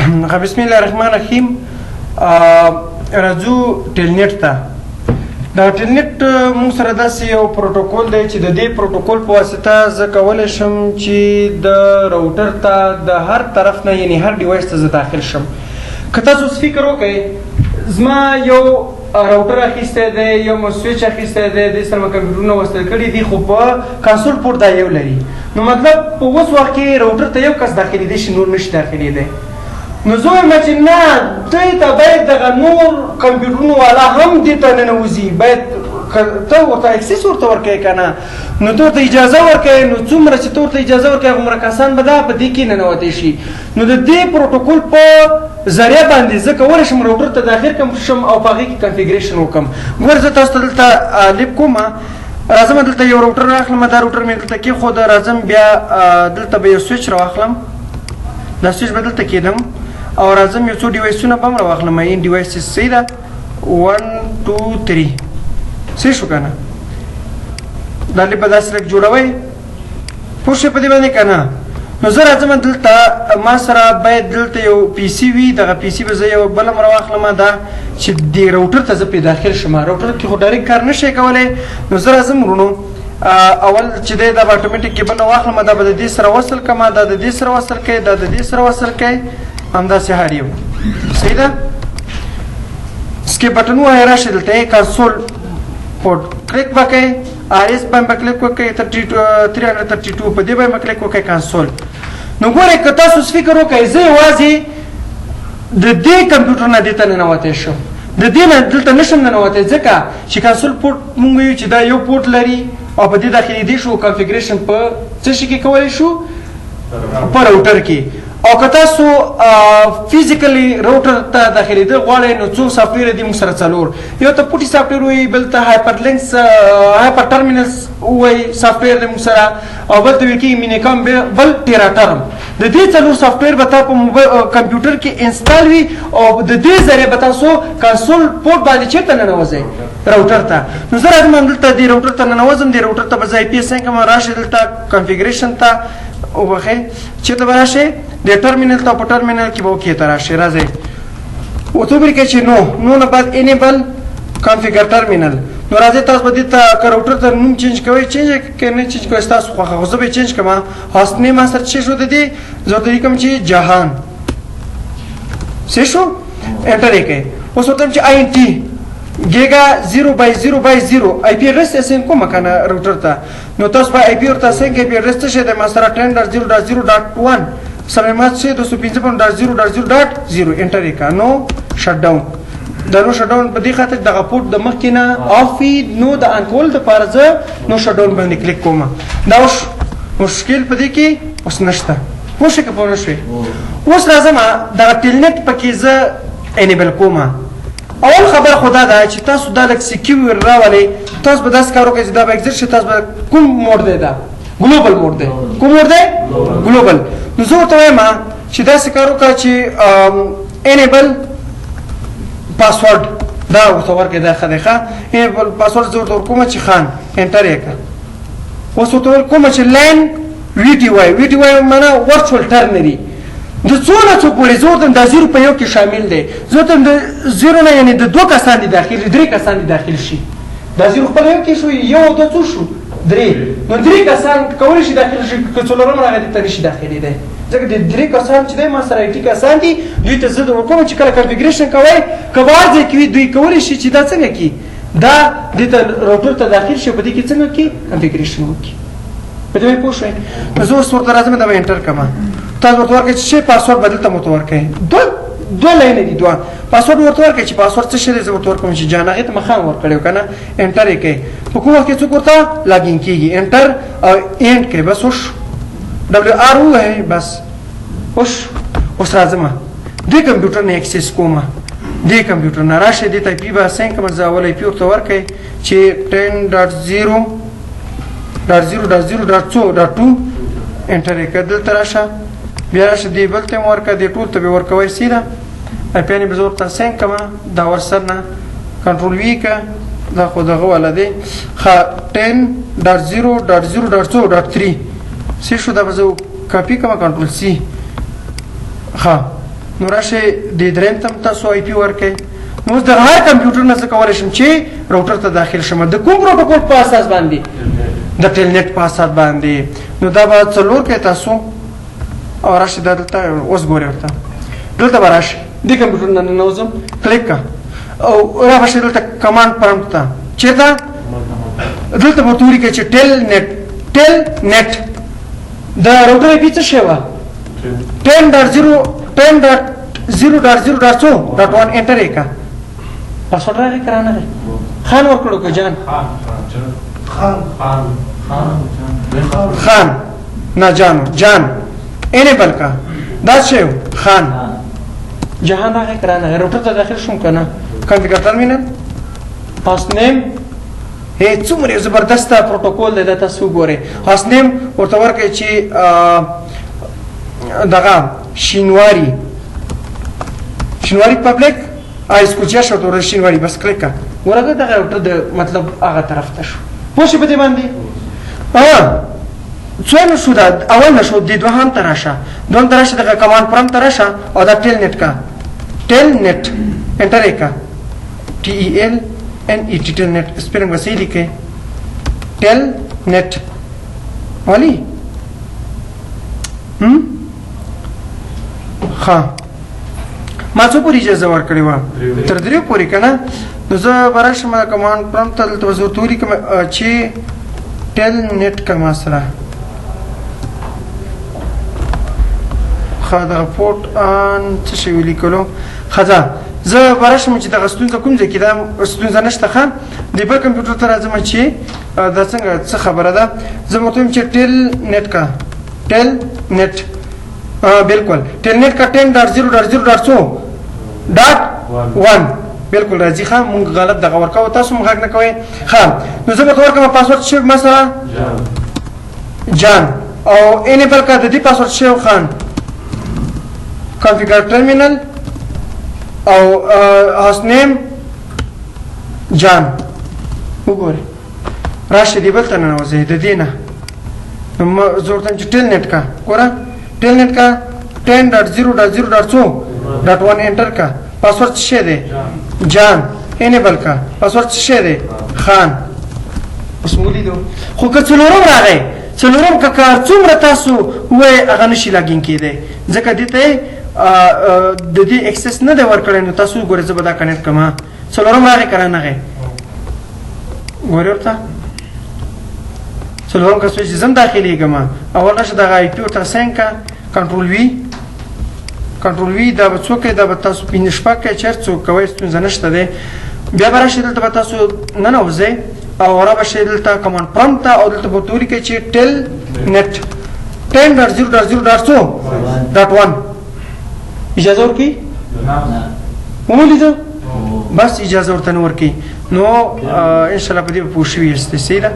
بسم الله الرحمن الرحیم. راځو ټیلنټ ته. دا ټیلنټ موږ سره داسې یو پروتوکول دی چې د دې پروتوکول په واسطه زه کولی شم چې د راوټر ته د هر طرف نه یعنی هر ډیوایس ته زه داخل شم. که تاسو فکر وکړئ زما یو راوټر اخیستی دی، یو مو سویچ اخیستی دی، دې سره مې کمپیوټرونه وصل کړي دي، خو په کانسول پورټ دا یو لري. نو مطلب په اوس وخت کې راوټر ته یو کس داخلېدی شي، نور نشي داخلېدی. نو زه وایم چې نه، دوی ته باید دغه نور کمپیوټرونو والا هم دې ته ننوځي، باید ته ورته اکسس ورته ورکوې که نه، نو ته ورته اجازه ورکوې. نو څومره چې ته ورته اجازه ورکوې هغومره کسان به دا په دې کې ننوتی شي. نو د دې پروتوکول په ذریعه باندې زه کولی شم راوټر ته داخل کم شم او په هغې کې کنفیګریشن وکړم. ګوره زه تاسو ته دلته لیپ کوم، راځم دلته یو راوټر راخلم، دا راوټر مې دلته کېښود، راځم بیا دلته به یو سویچ راواخلم، دا سویچ به دلته کېدم او راځم یو څو ډیوایسونه به هم راواخلم. این ډیوایس صحیح ده، 1 2 3 صحیح شو که نه؟ دا لیپ به داسې لږ جوړوئ، پوه شوې په دې باندې که نه؟ نو زه راځم دلته، ما سره باید دلته یو پی سی وي، دغه پی سی به زه یو بل هم راواخلم، دا چې دې راوټر ته زه پرې داخل شم. راوټر کې خو ډایرکټ کار نه شي کولی. نو زه راځم ورونو، اول چې دی دا به اټومیټک کیبل واخلم، دا به د دې سره وصل کړم، دا د دې سره وصل کوي، دا د دې سره وصل کوي، همداسې هر یو صحیح ده. سکیپ بټن ووهئ، راشئ دلته کنسول پورټ کلیک به کوئ، آر ایس باندې به کلیک وکړئ، 332 په دې باندې به کلیک وکړئ کنسول. نو ګورئ که تاسو فکر وکړئ زه یوازې د دې کمپیوټر نه دې ته ننوتی شم، د دې نه دلته نشم ننوتی، ځکه چې کنسول پورټ مونږ ویو چې دا یو پورټ لري او په دې داخلېدی شو، کنفیګریشن په څه شي کې کولی شو؟ په راوټر کې. او که تاسو فیزیکلی راوټر ته داخلېدل غواړئ نو څو سافټویر دي موږ سره څلور، یو ته پوټي سافټویر وایي، بل ته هایپر لینکس هایپر ټرمینلز وایي سافټویر دی موږ سره، او بل ته ویل کېږي مینیکام، بل ټیراټرم. د دې څلور سافټویر به تا په کمپیوټر کې انسټال وي او د دې ذریعه به تاسو کنسول پورټ باندې چېرته ننوځئ؟ راوټر ته. نو زه راځم همدلته دې راوټر ته ننوځم، دې راوټر ته به زه آی پي ایس کړم، راشئ دلته کنفیګریشن ته وبخئ، چېرته به راشئ؟ د ټرمینل ته، په ټرمینل کې به اوکې ته راشئ. راځئ ورته ولیکئ چې نو نه بعد انیبل کنفیګر ټرمینل. نو راځئ تاسو به دې ته که راوټر ته نوم چینج کوئ چینج یې که نه چینج کوئ ستاسو خوښه، خو زه به یې چینج کړم. هاست نیم ما سره څه شو د دې، زه ورته لیکم چې جهان، صحیح شو؟ انټر یې کوئ. اوس ورته وایم چې آی ان ټي ګیګا 0/0/0 آی پی ایډرس اسین کومه که نه راوټر ته. نو تاسو به آی پی ورته اسین کړئ، آی پی ایډرس څه شی دی؟ ما سره 10.0.0.1 صلیمات 255.0.0.0 انټر یې کړه. نو شټ ډاون، دا نو شټ ډاون په دې خاطر دغه پورټ د مخکې نه آف وي، نو د آن کول دپاره زه نو شټ ډاون باندې کلیک کوم. دا اوس مشکل په دې کې اوس نشته، پوه شئ که پوه نه شوې؟ اوس راځم دغه ټیلنټ پکې زه انیبل کوم. اول خبر خو دا ده چې تاسو دا لږ سیکیور راولئ، تاسو به داسې کار وکړئ چې دا به اګزټ شي. تاسو به کوم موډ دی؟ دا ګلوبل موډ دی. کوم موډ دی؟ ګلوبل. نو زه ورته وایم چې داسې کار وکړه چې انیبل پاسورډ دا ورته ورکړئ، دا ښه دی ښه. انیبل پاسورډ زه ورته ورکوم چې خان، انټر یې کړه. اوس ورته ورکوم چې لین وي ټي وای، وي ټي وای معنا ورچوال ټرنري. د څونه څوک وړي زه ورته دا زیرو په یو کې شامل دی، زه ورته د زیرو نه یعنې د 2 کسان دي داخل، 3 کسان دي داخل شي. دا زیرو خپله یو کې شو، یو او 2 څو شو؟ 3. نو 3 کسان کولی شي داخل شي، که څلورم راغی دې ته نشي داخلېدی، ځکه د 3 کسان چې دی ما سره 80 کسان دي، دوی ته زه ورکوم چې کله کنفیګریشن کوئ که په هر ځای کې وي دوی کولی شي چې دا څنګه کړي، دا دې ته راوټر ته داخل شي، په دې کې څنګه کړي کنفیګریشن وکړي. په دې باندې پوه شوئ؟ نو زه اوس ورته راځم دا به انټر کړم. تاسو ورته ورکړئ چې پاسورډ به دلته مو ورته ورکړئ، دوه لاینې دي، دوه پاسورډ ورته ورکړئ چې پاسورډ څه شی دی. زه ورته ورکوم چې جان، هغې ته مخام ورکړی که نه، انټر یې کوئ. په کوم وخت کې څوک ورته لاګین کېږي، انټر او اینډ کوئ، بس اوس ډبلیو آر ووهئ، بس اوس راځم دې کمپیوټر نه اکسس کوم. دې کمپیوټر نه راشئ، دې ته آی پي به اسین کړم، زه اول آی پي ورته ورکړئ چې 10.0.0.2 انټر یې کړه. دلته راشه، بیا راشه دې بل ته یې ورکړه، دې ټول ته به ورکوئ سیده. آی پي یعنې به زه ورته اسین کړم، دا ورسر نه کنټرول وي کړه، دا خو دغه والا دی ښه 10.0.0.2.3 سی شو. دا به زه کاپي کړم، کنټرول سی ښه نو راشئ د دریم ته تاسو آی پی ورکئ. نو اوس د هر کمپیوټر نه زه کولی شم چې راوټر ته داخل شم د کوم پروټوکول په اساس باندې؟ د ټیلنټ په اساس باندې. نو دا به 4 کوئ تاسو او راشئ دا دلته اوس ګورئ ورته دلته به راشئ دې کمپیوټر نه ننوځم کلیک کړه او را به شئ دلته کمانډ پرمپټ ته چېرته دلته به ورته ولیکئ چې ټیلنټ د راوټر آی پي څه شی وه 10.0.0.1 انټر یې کړه. پاسورډ راغی که رانغی؟ خان ورکړو که جان؟ خان نه جان انیبل کا دا شی خان جهان راغی که رانغی؟ راوټر ته داخل شوم که نه؟ کنفیګر ټرمینل هاست نیم څومره زبردسته پروتوکول دی دا تاسو وګورئ. هاست نیم ورته ورکړئ چې دغه شینواري پبلک اسکوچیا شو ته شینواري بس کلیک کړه ورته دغه راوټر د مطلب هغه طرف ته شو. پوه شئ په دې باندې؟ څومره شو دا اول نه شو د دوهم ته راشه دغه کمانډ پرمپټ ته راشه او دا ټیلنټ کا ټیلنټ انټر یې کړه TELNET ټیلنټ سپیلنګ به صحیح لیکئ ټیلنټ والی ښه ما څو پورې اجازه ورکړې وه؟ تر 3 پورې که نه؟ نو زه به راشم کمانډ پرمپټ ته دلته به زه ورته ولیکم چې ټیلنټ که ما سره ښه دغه پورټ آن څه شی ولیکلو ښه ځه زه به راشم چې دغه ستونزه کوم ځای کې دا ستونزه نشته ښه د بل کمپیوټر ته راځم چې دا څنګه څه خبره ده زه به ورته وایم چې ټیلنټ کا ټیلنټ بالکل ټیلنټ کا 10.0.0.1 بالکل راځي ښه مونږ غلط دغه ورکوو تاسو مونږ غږ نه کوئ ښه نو زه به ورته ورکړم پاسورډ شی مثلا جان او انیبل کا د دې پاسورډ شی خان کنفیګر ټرمینل او هاست نیم جان وګورئ راشئ دې بل ته ننوځئ د دې نه نو زه ورته وایم چې ټیلنټ کا ګوره ټیلنټ کا 10.0.0.1 انټر کا پاسورډ څه شی دی جان انیبل کا پاسورډ څه شی دی خان اوس مو ولیدو خو که څلورم راغی څلورم که کار څومره تاسو ووایئ هغه نشي لاګین کیدی ځکه دې ته د دې اکسس نه دی ورکړی نو تاسو وګورئ زه به دا کنیکټ کړم څلورم راغی که رانغی ګورئ ورته څلورم کس وایي چې زه هم داخلېږم اول راشه دغه آی پي ورته اساین کړه کنټرول وي دا به څوک دا به تاسو 5 شپږ کوئ چې هر څوک کوئ ستونزه نشته دی بیا به راشئ دلته به تاسو ننوځئ او را به شئ دلته کمانډ پرمپټ ته او دلته به ورته ولیکئ چې ټیلنټ 10.0.0.1 اجازه ورکړي ومولیدو بس اجازه ورته نه ورکړي نو انشاءالله په دې به پوه شوي یاستئ صحیح ده